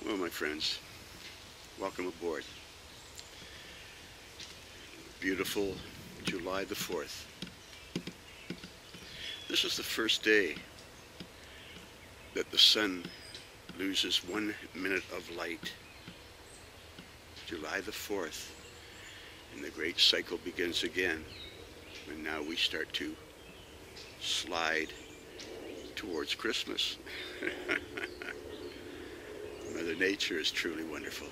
Well, my friends, welcome aboard. Beautiful July the 4th. This is the first day that the sun loses 1 minute of light. July the 4th, and the great cycle begins again. And now we start to slide towards Christmas. Mother Nature is truly wonderful.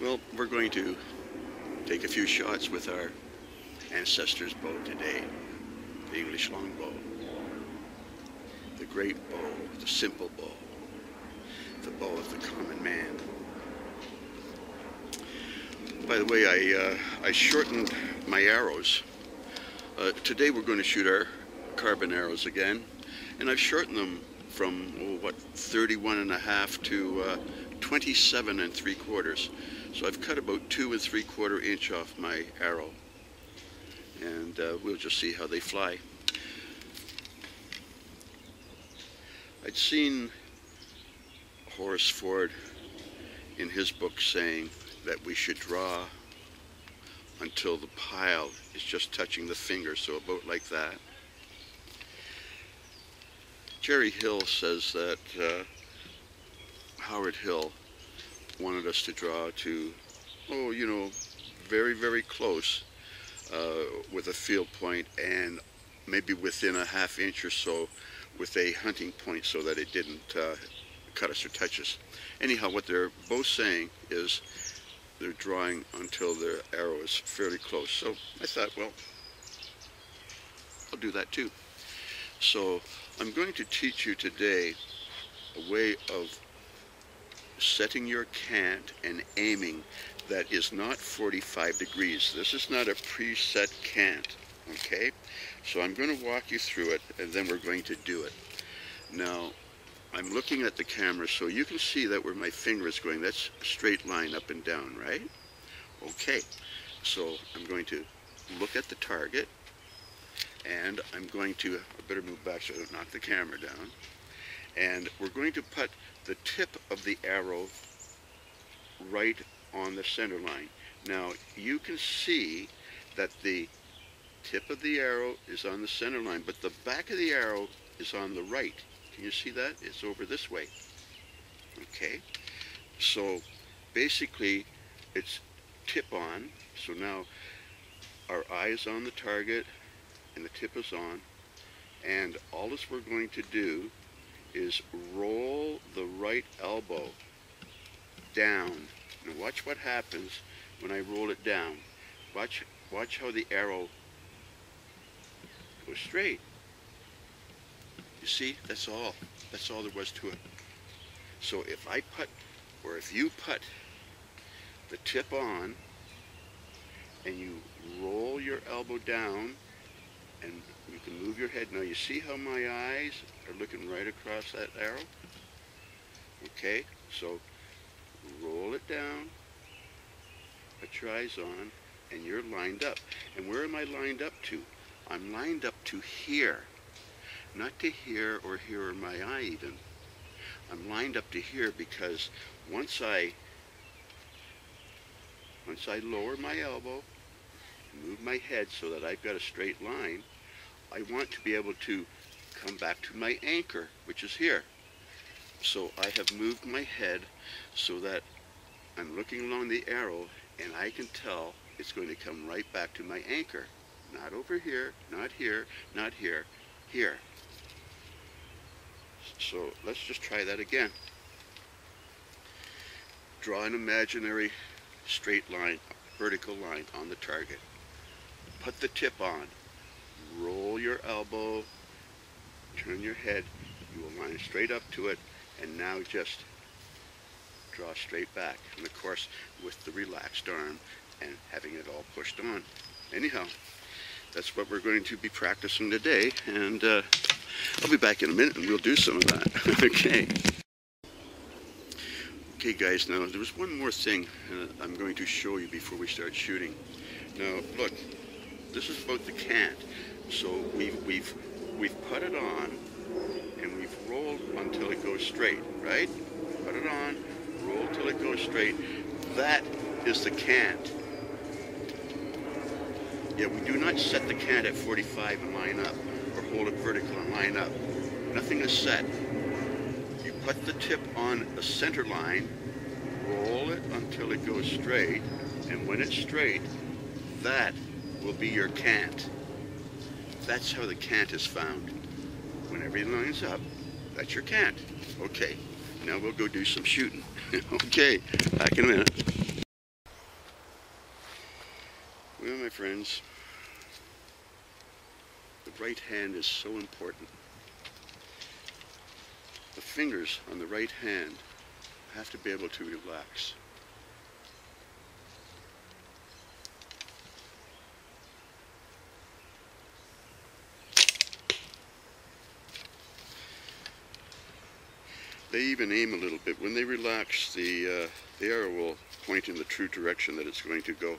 Well, we're going to take a few shots with our ancestors' bow today, the English longbow, the great bow, the simple bow, the bow of the common man. By the way, I shortened my arrows. Today we're going to shoot our carbon arrows again, and I've shortened them from 31.5 to 27 3/4. So I've cut about 2 3/4 inch off my arrow, and we'll just see how they fly. I'd seen Horace Ford in his book saying that we should draw until the pile is just touching the finger, so about like that. Jerry Hill says that Howard Hill wanted us to draw to, very, very close with a field point, and maybe within a ½ inch or so with a hunting point, so that it didn't cut us or touch us. Anyhow, what they're both saying is they're drawing until their arrow is fairly close. So I thought, well, I'll do that too. So I'm going to teach you today a way of setting your cant and aiming that is not 45 degrees. This is not a preset cant, okay? So I'm going to walk you through it, and then we're going to do it. Now, I'm looking at the camera, so you can see that where my finger is going, that's a straight line up and down, right? Okay, so I'm going to look at the target, and I'm going to, I better move back so I don't knock the camera down, and we're going to put the tip of the arrow right on the center line. Now, you can see that the tip of the arrow is on the center line, but the back of the arrow is on the right. Can you see that? It's over this way. Okay, so basically it's tip on. So now our eye is on the target and the tip is on, and all this we're going to do is roll the right elbow down. Now watch what happens when I roll it down. Watch how the arrow goes straight. You see, that's all there was to it. So if I put, or if you put the tip on and you roll your elbow down, and you can move your head. Now you see how my eyes are looking right across that arrow? Okay, so roll it down, put your eyes on, and you're lined up. And where am I lined up to? I'm lined up to here. Not to here or here or my eye even. I'm lined up to here because once I lower my elbow, move my head so that I've got a straight line, I want to be able to come back to my anchor, which is here. So I have moved my head so that I'm looking along the arrow, and I can tell it's going to come right back to my anchor. Not over here, not here, not here, here. So let's just try that again. Draw an imaginary straight line, vertical line on the target. Put the tip on. Roll your elbow, turn your head, you will line straight up to it, and now just draw straight back. And of course, with the relaxed arm and having it all pushed on. Anyhow, that's what we're going to be practicing today, and I'll be back in a minute and we'll do some of that. Okay. Okay guys, now there's one more thing I'm going to show you before we start shooting. Now look, this is about the cant. So we've put it on and we've rolled until it goes straight, right? put it on, roll till it goes straight. That is the cant. Yeah, we do not set the cant at 45 and line up, or hold it vertical and line up. Nothing is set. You put the tip on a center line, roll it until it goes straight, and when it's straight, that will be your cant. That's how the cant is found. When everything lines up, that's your cant. Okay, now we'll go do some shooting. Okay, back in a minute. Well, my friends, the right hand is so important. The fingers on the right hand have to be able to relax. They even aim a little bit. When they relax, the arrow will point in the true direction that it's going to go.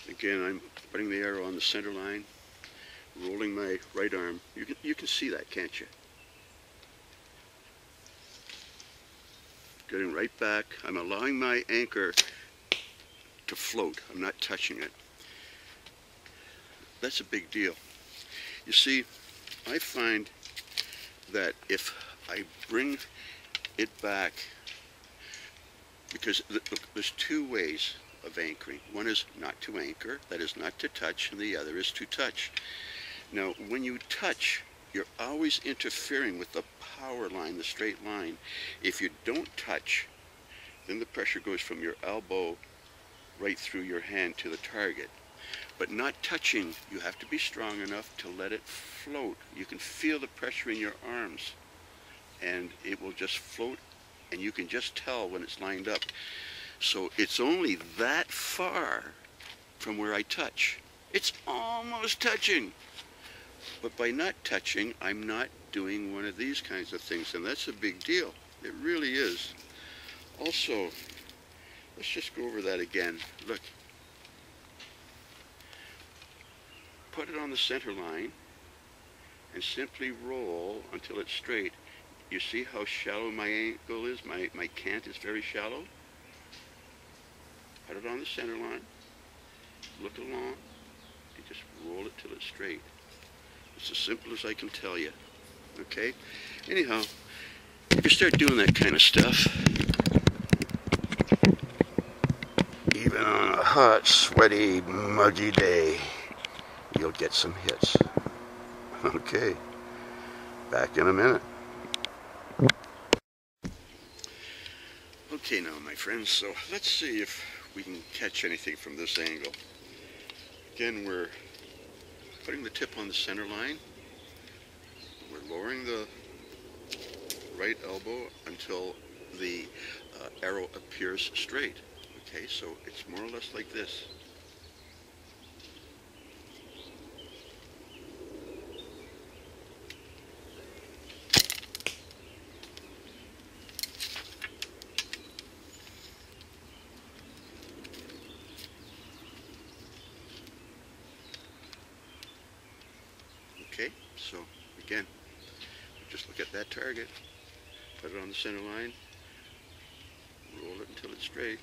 Again, I'm putting the arrow on the center line, rolling my right arm. You can see that, can't you? Getting right back. I'm allowing my anchor to float. I'm not touching it. That's a big deal. You see, I find that if I bring it back, because look, there's two ways of anchoring. One is not to anchor, that is not to touch, and the other is to touch. Now, when you touch, you're always interfering with the power line, the straight line. If you don't touch, then the pressure goes from your elbow right through your hand to the target. But not touching, you have to be strong enough to let it float. You can feel the pressure in your arms, and it will just float, and you can just tell when it's lined up. So it's only that far from where I touch. It's almost touching. But by not touching, I'm not doing one of these kinds of things, and that's a big deal. It really is. Also, let's just go over that again. Look. Put it on the center line and simply roll until it's straight. You see how shallow my angle is? My cant is very shallow. Put it on the center line, look along, and just roll it till it's straight. It's as simple as I can tell you. Okay? Anyhow, if you start doing that kind of stuff, even on a hot, sweaty, muggy day, you'll get some hits. Okay, back in a minute. Okay now, my friends, so let's see if we can catch anything from this angle. Again, we're putting the tip on the center line. We're lowering the right elbow until the arrow appears straight. Okay, so it's more or less like this. Okay, so again, just look at that target, put it on the center line, roll it until it's straight.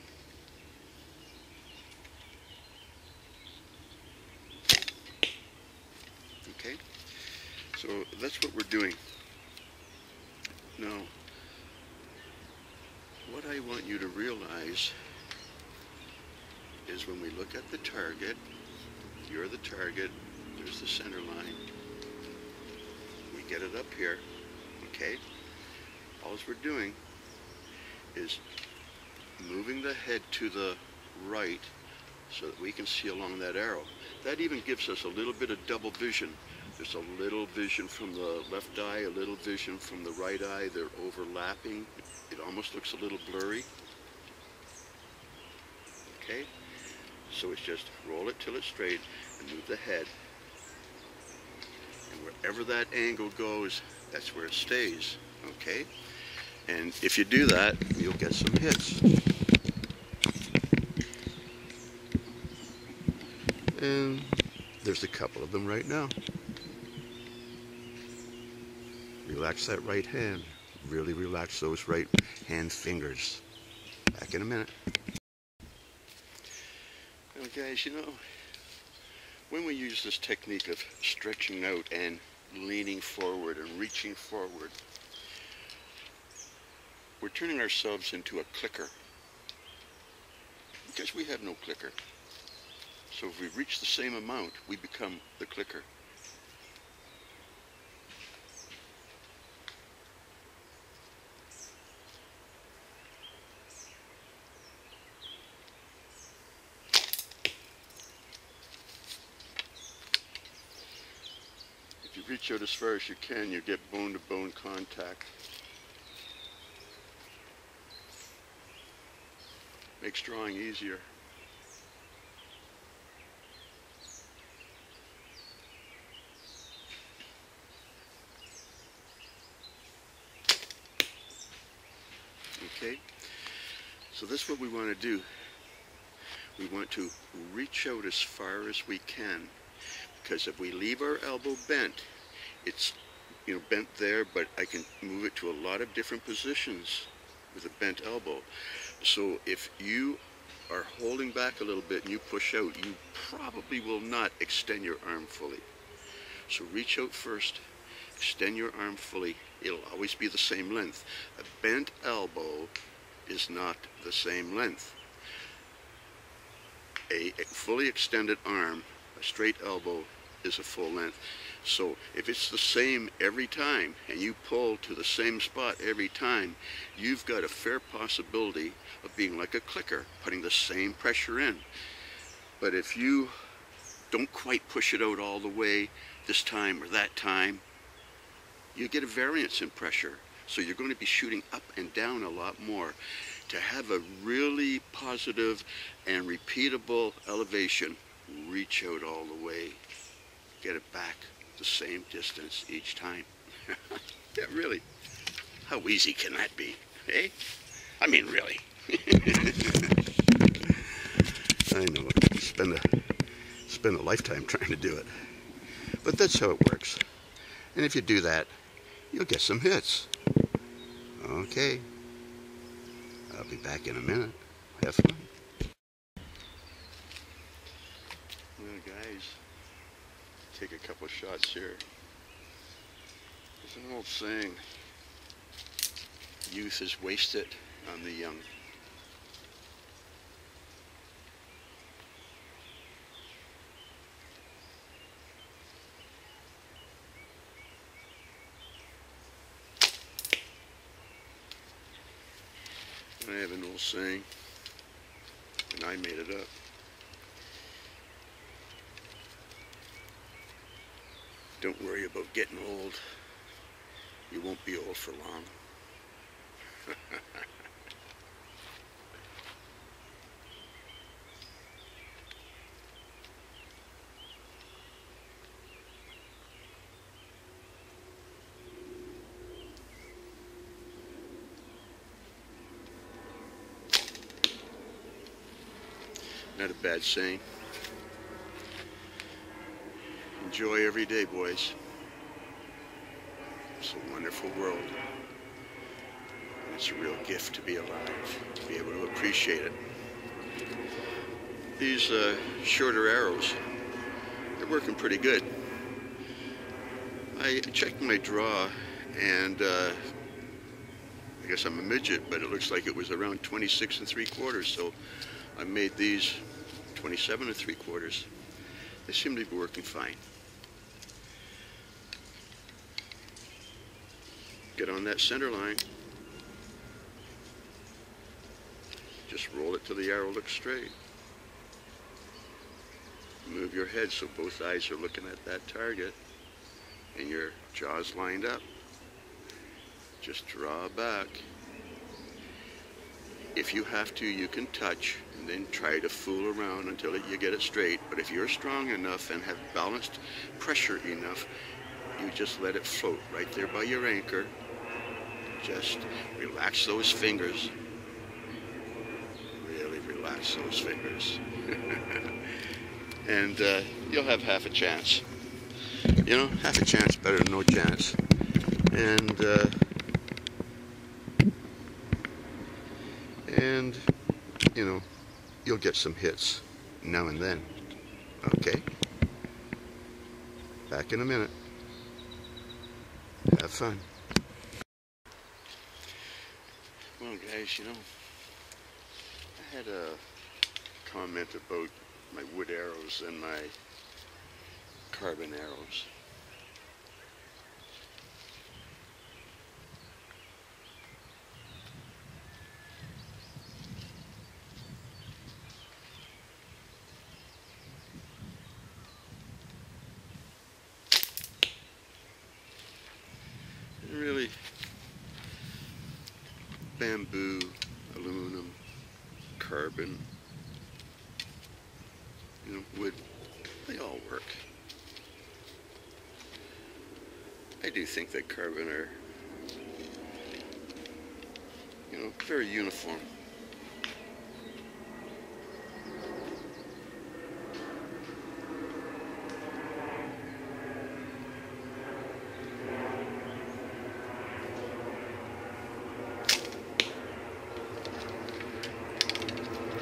Okay, so that's what we're doing. Now, what I want you to realize is when we look at the target, you're the target, there's the center line. We get it up here, okay? All we're doing is moving the head to the right so that we can see along that arrow. That even gives us a little bit of double vision. There's a little vision from the left eye, a little vision from the right eye. They're overlapping. It almost looks a little blurry. Okay? So it's just roll it till it's straight and move the head. And wherever that angle goes, that's where it stays, okay? And if you do that, you'll get some hits. And there's a couple of them right now. Relax that right hand. Really relax those right hand fingers. Back in a minute. Well, guys, you know, when we use this technique of stretching out and leaning forward and reaching forward, we're turning ourselves into a clicker, because we have no clicker. So if we reach the same amount, we become the clicker. If you reach out as far as you can, you get bone-to-bone contact. Makes drawing easier. Okay, so this is what we want to do. We want to reach out as far as we can, because if we leave our elbow bent, it's, you know, bent there, but I can move it to a lot of different positions with a bent elbow. So if you are holding back a little bit and you push out, you probably will not extend your arm fully. So reach out first, extend your arm fully. It'll always be the same length. A bent elbow is not the same length. A fully extended arm, a straight elbow, is a full length. So if it's the same every time and you pull to the same spot every time, you've got a fair possibility of being like a clicker, putting the same pressure in. But if you don't quite push it out all the way this time or that time, you get a variance in pressure. So you're going to be shooting up and down a lot more. To have a really positive and repeatable elevation, reach out all the way. Get it back the same distance each time. Yeah, really. How easy can that be? Eh? I mean, really. I know. Spend a lifetime trying to do it. But that's how it works. And if you do that, you'll get some hits. Okay. I'll be back in a minute. Have fun. Well, guys, take a couple shots here. There's an old saying, youth is wasted on the young. I have an old saying, and I made it up. Don't worry about getting old. You won't be old for long. Not a bad saying. Enjoy every day, boys. It's a wonderful world. And it's a real gift to be alive, to be able to appreciate it. These shorter arrows, they're working pretty good. I checked my draw, and I guess I'm a midget, but it looks like it was around 26 3/4, so I made these 27 3/4. They seem to be working fine. Get on that center line. Just roll it till the arrow looks straight. Move your head so both eyes are looking at that target and your jaw's lined up. Just draw back. If you have to, you can touch and then try to fool around until you get it straight. But if you're strong enough and have balanced pressure enough, you just let it float right there by your anchor. Just relax those fingers. Really relax those fingers. And you'll have half a chance. You know, half a chance better than no chance. And you know, you'll get some hits now and then. Okay? Back in a minute. Have fun. Well, guys, you know, I had a comment about my wood arrows and my carbon arrows. And really, bamboo, aluminum, carbon, you know, wood, they all work. I do think that carbon are, you know, very uniform.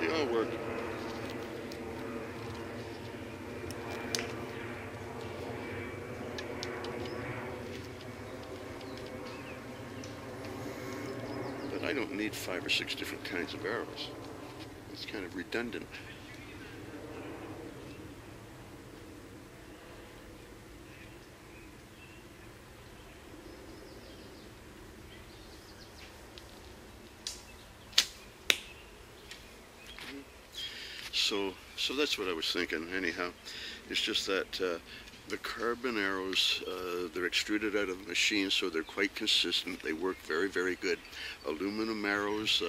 They all work. I don't need 5 or 6 different kinds of arrows. It's kind of redundant. So that's what I was thinking anyhow. It's just that the carbon arrows, they're extruded out of the machine, so they're quite consistent. They work very, very good. Aluminum arrows,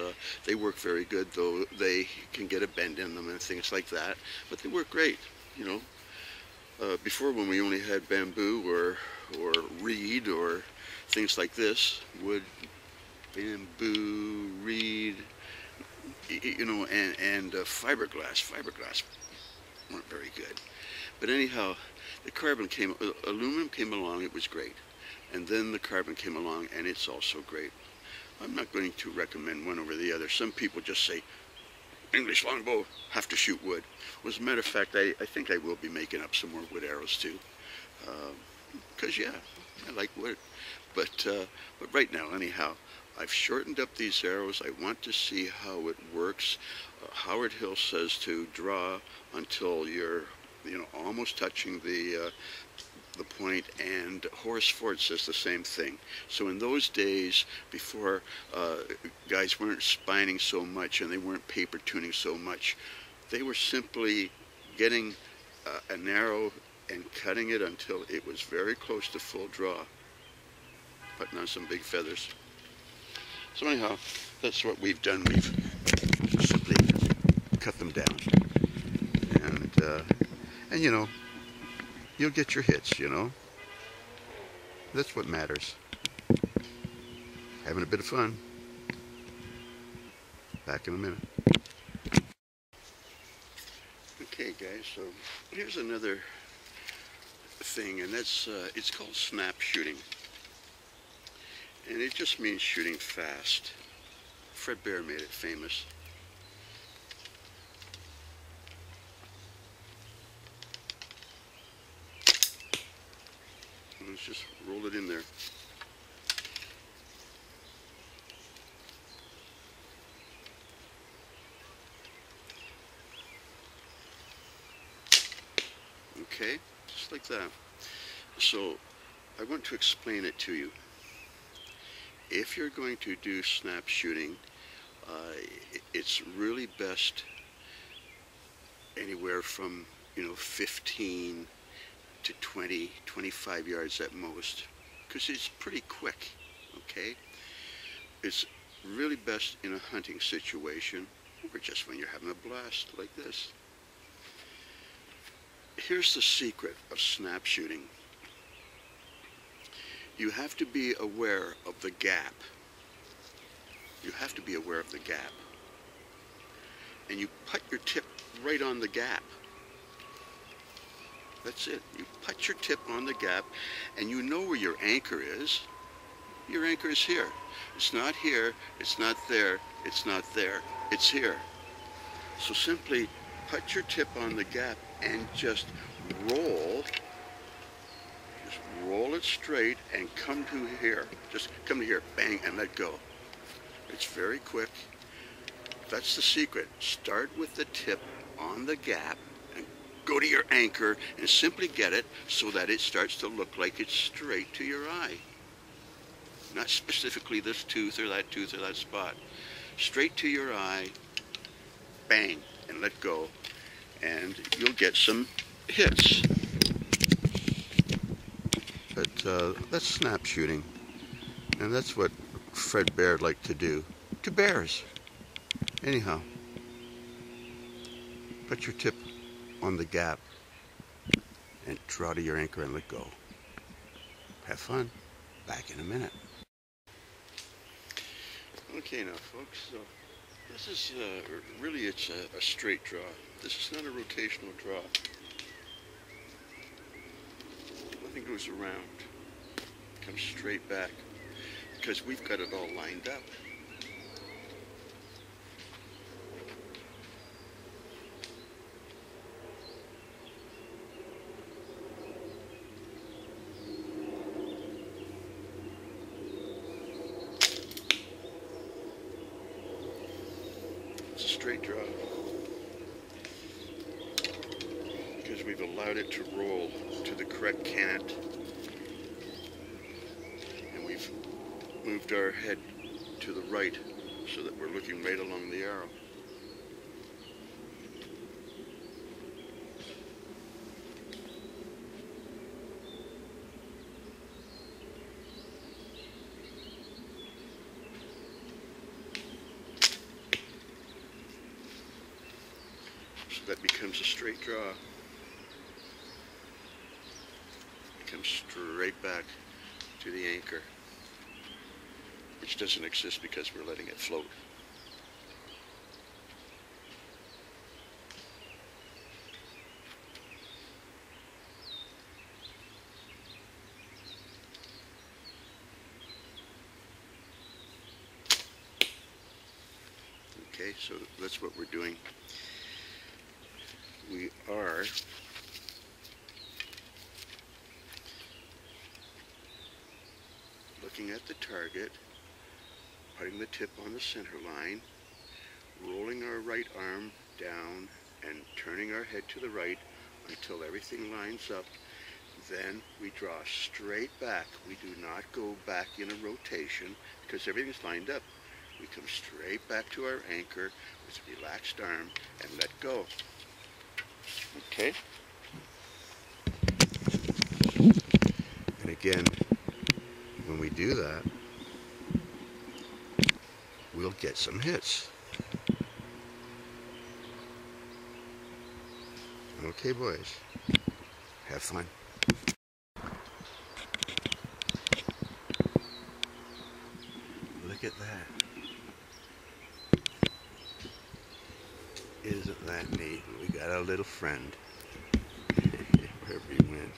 they work very good, though they can get a bend in them and things like that. But they work great, you know. Before, when we only had bamboo or reed or things like this, wood, bamboo, reed, you know, and fiberglass. Fiberglass weren't very good. But anyhow, the carbon aluminum came along, it was great. And then the carbon came along, and it's also great. I'm not going to recommend one over the other. Some people just say, English longbow, have to shoot wood. Well, as a matter of fact, I think I will be making up some more wood arrows too. Because, yeah, I like wood. But right now, anyhow, I've shortened up these arrows. I want to see how it works. Howard Hill says to draw until you're, you know, almost touching the point, and Horace Ford says the same thing. So in those days, before guys weren't spining so much and they weren't paper tuning so much, they were simply getting an arrow and cutting it until it was very close to full draw, putting on some big feathers. So anyhow, that's what we've done. We've simply cut them down, and you know, you'll get your hits, you know. That's what matters. Having a bit of fun. Back in a minute. Okay, guys, so here's another thing, and that's it's called snap shooting. And it just means shooting fast. Fred Bear made it famous. Let's just roll it in there. Okay, just like that. So I want to explain it to you. If you're going to do snap shooting, it's really best anywhere from, you know, 15 to 20, 25 yards at most, because it's pretty quick, okay? It's really best in a hunting situation, or just when you're having a blast like this. Here's the secret of snap shooting. you have to be aware of the gap. You have to be aware of the gap. And you put your tip right on the gap. That's it. You put your tip on the gap, and you know where your anchor is. Your anchor is here. It's not here, it's not there, it's not there, it's here. So simply put your tip on the gap and just roll it straight and come to here. Just come to here, bang, and let go. It's very quick. That's the secret. Start with the tip on the gap and go to your anchor and simply get it so that it starts to look like it's straight to your eye. Not specifically this tooth or that spot. Straight to your eye, bang, and let go. And you'll get some hits. But that's snap shooting. And that's what Fred Bear liked to do to bears. Anyhow, put your tip on the gap and draw to your anchor and let go. Have fun. Back in a minute. Okay now folks, so this is really it's a straight draw. This is not a rotational draw. Nothing goes around. It comes straight back because we've got it all lined up. It's a straight draw because we've allowed it to roll to the correct cant, and we've moved our head to the right so that we're looking right along the arrow. That becomes a straight draw. It comes straight back to the anchor, which doesn't exist because we're letting it float. Okay, so that's what we're doing. We are looking at the target, putting the tip on the center line, rolling our right arm down and turning our head to the right until everything lines up. Then we draw straight back. We do not go back in a rotation because everything's lined up. We come straight back to our anchor with a relaxed arm and let go. Okay? And again, when we do that, we'll get some hits. Okay, boys, have fun. Look at that. Isn't that neat? We got our little friend. Wherever he went.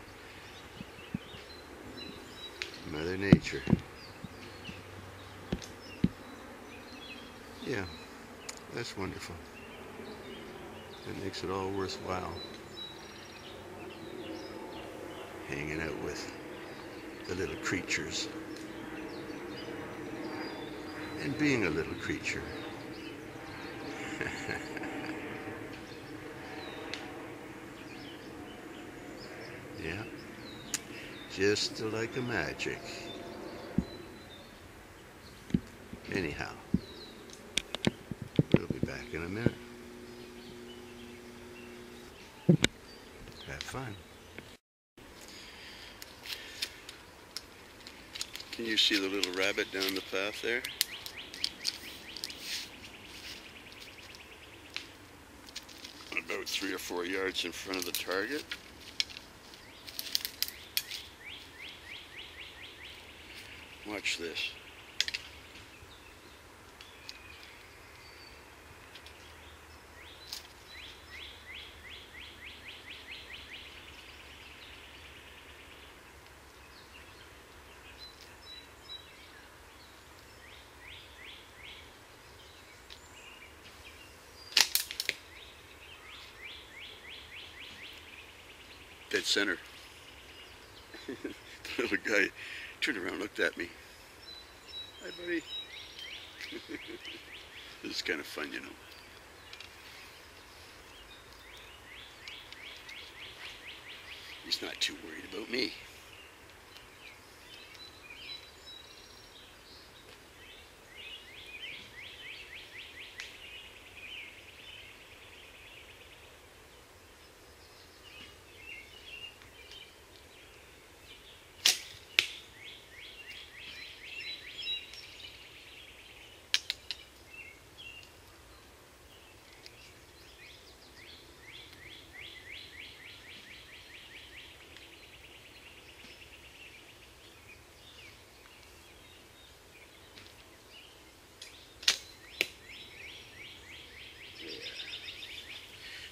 Mother Nature. Yeah, that's wonderful. That makes it all worthwhile. Hanging out with the little creatures. And being a little creature. Yeah, just like a magic. Anyhow, we'll be back in a minute. Have fun. Can you see the little rabbit down the path there? About 3 or 4 yards in front of the target. watch this. Dead center. The little guy turned around and looked at me. Hi, buddy. This is kind of fun, you know. He's not too worried about me.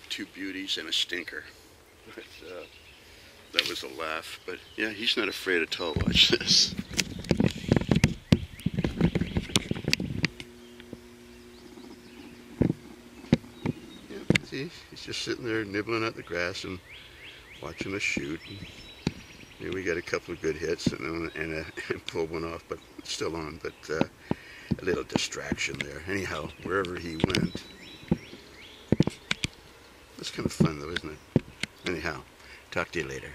Two beauties and a stinker. But, that was a laugh, but yeah, he's not afraid at all. Watch this. Yeah, see, he's just sitting there nibbling at the grass and watching us shoot. And we got a couple of good hits and pulled one off, but it's still on. But a little distraction there. Anyhow, wherever he went. It's kind of fun though, isn't it? Anyhow, talk to you later.